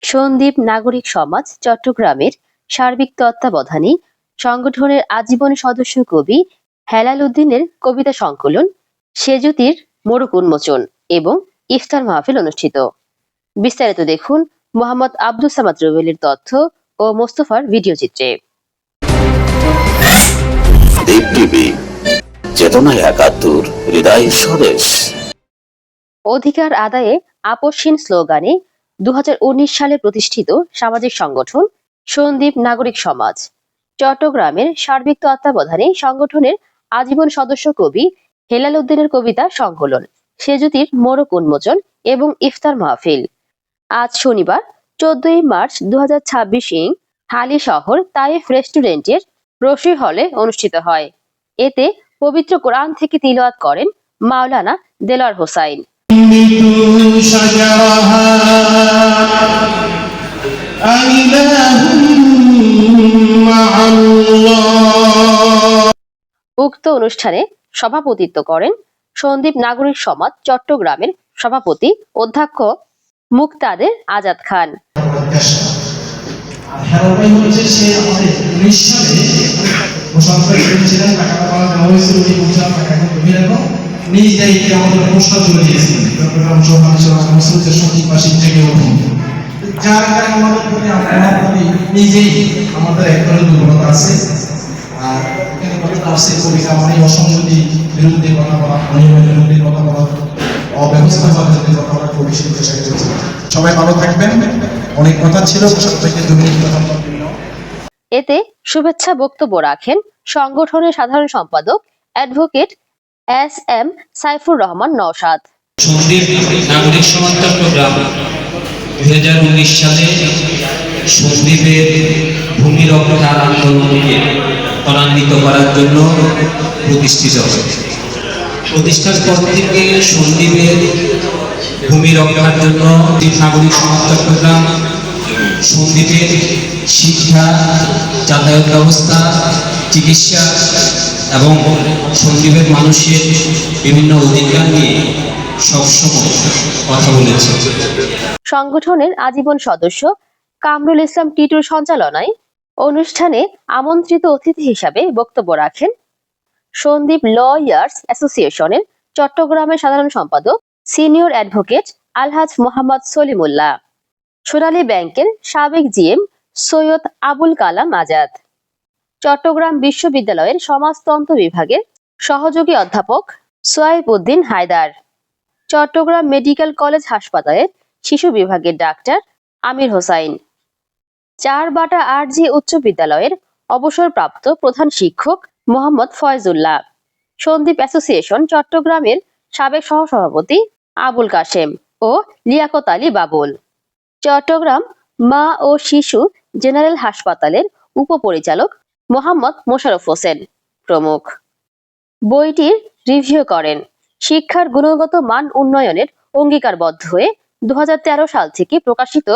সন্দ্বীপ নাগরিক সমাজ চট্টগ্রামের সার্বিক তত্ত্বাবধানে সংগঠনের আজীবন সদস্য কবি হেলাল উদ্দিনের কবিতা সংকলন সেজুতির মোড়ক উন্মোচন এবং ইফতার মাহফিল অনুষ্ঠিত। বিস্তারিত দেখুন মোহাম্মদ আব্দুস সামাদ রুবেলের তথ্য ও মোস্তফার ভিডিও চিত্রে। চেতনায় একাত্তর, হৃদয় স্বদেশ। অধিকার আদায়ে আপোষহীন স্লোগানে 2019 সালে প্রতিষ্ঠিত সামাজিক সংগঠন সন্দ্বীপ নাগরিক সমাজ চট্টগ্রামের সার্বিক তত্ত্বাবধানে সংগঠনের আজীবন সদস্য কবি হেলাল উদ্দিনের কবিতা সংকলন সেজুতির মোড়ক উন্মোচন এবং ইফতার মাহফিল আজ শনিবার 14 মার্চ 2026 হালি শহর তাইফ রেস্টুরেন্টের রশি হলে অনুষ্ঠিত হয়। এতে পবিত্র কোরআন থেকে তিলাওয়াত করেন মাওলানা দেলোয়ার হোসাইন। উক্ত অনুষ্ঠানে সভাপতিত্ব করেন সন্দ্বীপ নাগরিক সমাজ চট্টগ্রামের সভাপতি অধ্যক্ষ মুক্তাদের আজাদ খান। নিজ দায়িত্বে আমাদের প্রশ্ন তুলে দিয়েছেন চট্টগ্রাম সমাজের সচিবাসী থেকে যার কারণে আমাদের প্রতি আপনারা নিজেই আমাদের একদল দুর্বলতা আছে। আর এখানে কথা আছে কবিতা মানে অসংগতি বিরুদ্ধে কথা বলা, অনিয়মের বিরুদ্ধে কথা বলা, অব্যবস্থাপনার বিরুদ্ধে কথা বলা খুবই চেষ্টা করছি। সবাই ভালো থাকবেন। অনেক কথা ছিল, সবাইকে ধন্যবাদ। এতে শুভেচ্ছা বক্তব্য রাখেন সংগঠনের সাধারণ সম্পাদক অ্যাডভোকেট এস.এম. সাইফুর রহমান নওশাদ। সন্দ্বীপ নাগরিক সমাজ চট্টগ্রাম 2019 সালে সন্দ্বীপের ভূমি রক্ষার আন্দোলনকে ত্বরান্বিত করার জন্য প্রতিষ্ঠিত হয়। প্রতিষ্ঠার পর থেকে সন্দ্বীপের ভূমি রক্ষার জন্য নাগরিক সমাজ চট্টগ্রাম সন্দ্বীপের শিক্ষা, যাতায়াত ব্যবস্থা, চিকিৎসা এবং সন্দ্বীপের মানুষের বিভিন্ন অধিকার নিয়ে সবসময় কথা বলেছে। সংগঠনের আজীবন সদস্য কামরুল ইসলাম টিটুর সঞ্চালনায় অনুষ্ঠানে আমন্ত্রিত অতিথি হিসাবে বক্তব্য রাখেন সন্দ্বীপ লয়ার্স অ্যাসোসিয়েশনের চট্টগ্রামের সাধারণ সম্পাদক সিনিয়র অ্যাডভোকেট আলহাজ মোহাম্মদ সলিমুল্লাহ, সোনালী ব্যাংকের সাবেক জিএম সৈয়দ আবুল কালাম আজাদ, চট্টগ্রাম বিশ্ববিদ্যালয়ের সমাজতন্ত্র বিভাগের সহযোগী অধ্যাপক সোয়াইব উদ্দিন হায়দার, চট্টগ্রাম মেডিকেল কলেজ হাসপাতালের শিশু বিভাগের ডাক্তার আমির হোসাইন, 4/8G উচ্চ বিদ্যালয়ের অবসরপ্রাপ্ত প্রধান শিক্ষক মোহাম্মদ ফয়জুল্লাহ, সন্দ্বীপ অ্যাসোসিয়েশন চট্টগ্রামের সাবেক সহসভাপতি আবুল কাশেম ও লিয়াকত আলী বাবুল, চট্টগ্রাম মা ও শিশু জেনারেল হাসপাতালের উপপরিচালক মোহাম্মদ মোশাররফ হোসেন প্রমুখ। বইটির রিভিউ করেন শিক্ষার গুণগত মান উন্নয়নের অঙ্গীকারবদ্ধ হয়ে 2013 সাল থেকে প্রকাশিত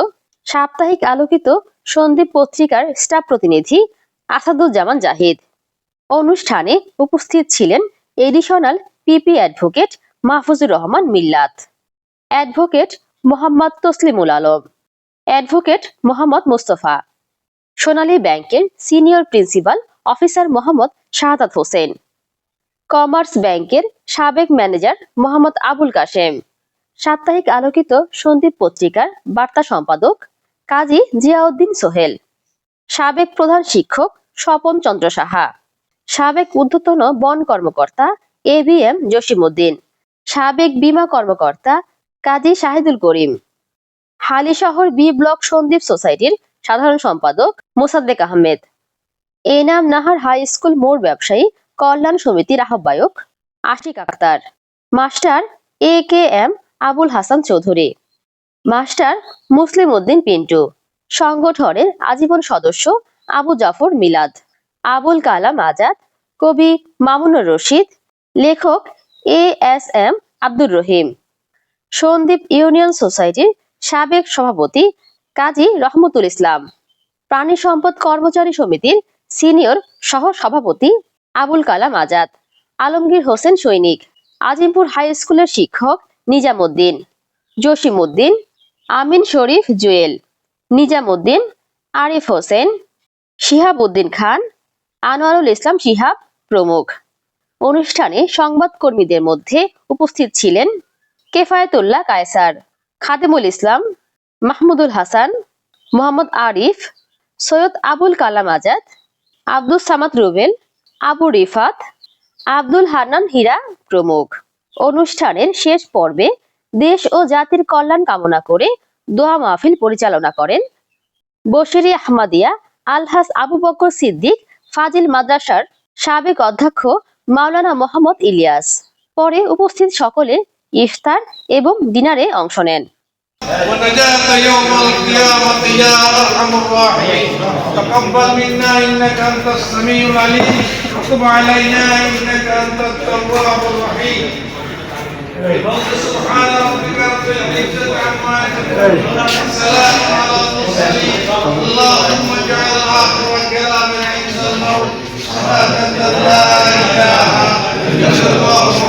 সাপ্তাহিক আলোকিত সন্দ্বীপ পত্রিকার স্টাফ প্রতিনিধি আসাদুজ্জামান জাহিদ। অনুষ্ঠানে উপস্থিত ছিলেন additional PP advocate Mahfuzur Rahman Millat, advocate Mohammad Taslimul Alam, advocate Mohammad Mostafa, Sonali ব্যাংকের senior principal officer Mohammad Shahadat Hossain, commerce ব্যাংকের সাবেক ম্যানেজার মোহাম্মদ আবুল কাশেম, সাপ্তাহিক আলোকিত সন্দ্বীপ পত্রিকার বার্তা সম্পাদক কাজী জিয়াউদ্দিন সোহেল, সাবেক প্রধান শিক্ষক স্বপন চন্দ্র সাহা, সাবেক ঊর্ধ্বতন বন কর্মকর্তা ABM জসিমউদ্দিন, সাবেক বীমা কর্মকর্তা কাজী শাহিদুল করিম, হালিশহর বি ব্লক সন্দ্বীপ সোসাইটির সাধারণ সম্পাদক মোসাদ্দেক আহমেদ, এনাম নাহার হাই স্কুল মোড় ব্যবসায়ী কল্যাণ সমিতির আহ্বায়ক Ashik Akter, master AKM Abul Hasan Chowdhury, master Muslim Uddin Pintu, সংগঠনের আজীবন সদস্য আবু জাফর মিলাদ, আবুল কালাম আজাদ, কবি মামুনুর রশিদ, লেখক ASM আব্দুর রহিম, সন্দ্বীপ ইউনিয়ন সোসাইটির সাবেক সভাপতি কাজী রহমতুল ইসলাম, প্রাণী সম্পদ কর্মচারী সমিতির সিনিয়র সহ সভাপতি আবুল কালাম আজাদ, আলমগীর হোসেন সৈনিক, আজিমপুর হাই স্কুলের শিক্ষক নিজামউদ্দিন, জসিমউদ্দিন, আমিন শরীফ জুয়েল, নিজামুদ্দিন, আরিফ হোসেন, শিহাবউদ্দিন খান, আনোয়ারুল ইসলাম শিহাব প্রমুখ। অনুষ্ঠানে সংবাদকর্মীদের মধ্যে উপস্থিত ছিলেন কেফায়েতুল্লাহ কায়সার, খাদেমুল ইসলাম, মাহমুদুল হাসান, মোহাম্মদ আরিফ, সৈয়দ আবুল কালাম আজাদ, আব্দুস সামাদ রুবেল, আবু রিফাত, আব্দুল হান্নান হীরা প্রমুখ। অনুষ্ঠানের শেষ পর্বে দেশ ও জাতির কল্যাণ কামনা করে দোয়া মাহফিল পরিচালনা করেন বশিরি আহমদিয়া আলহাজ আবু বকর সিদ্দিক ফাজিল মাদ্রাসার সাবেক অধ্যক্ষ মাওলানা মোহাম্মদ ইলিয়াস। পরে উপস্থিত সকলে ইফতার এবং ডিনারে অংশ নেন। ونجاك يوم القيامة يا أرحم الراحمين تقبل منا إنك أنت السميع العليم وتب علينا إنك أنت التواب الرحيم سبحان ربك رب العزة عما يصفون السلام على المرسلين اللهم اجعل آخر كلامنا عند الموت شهادة لا إله إلا الله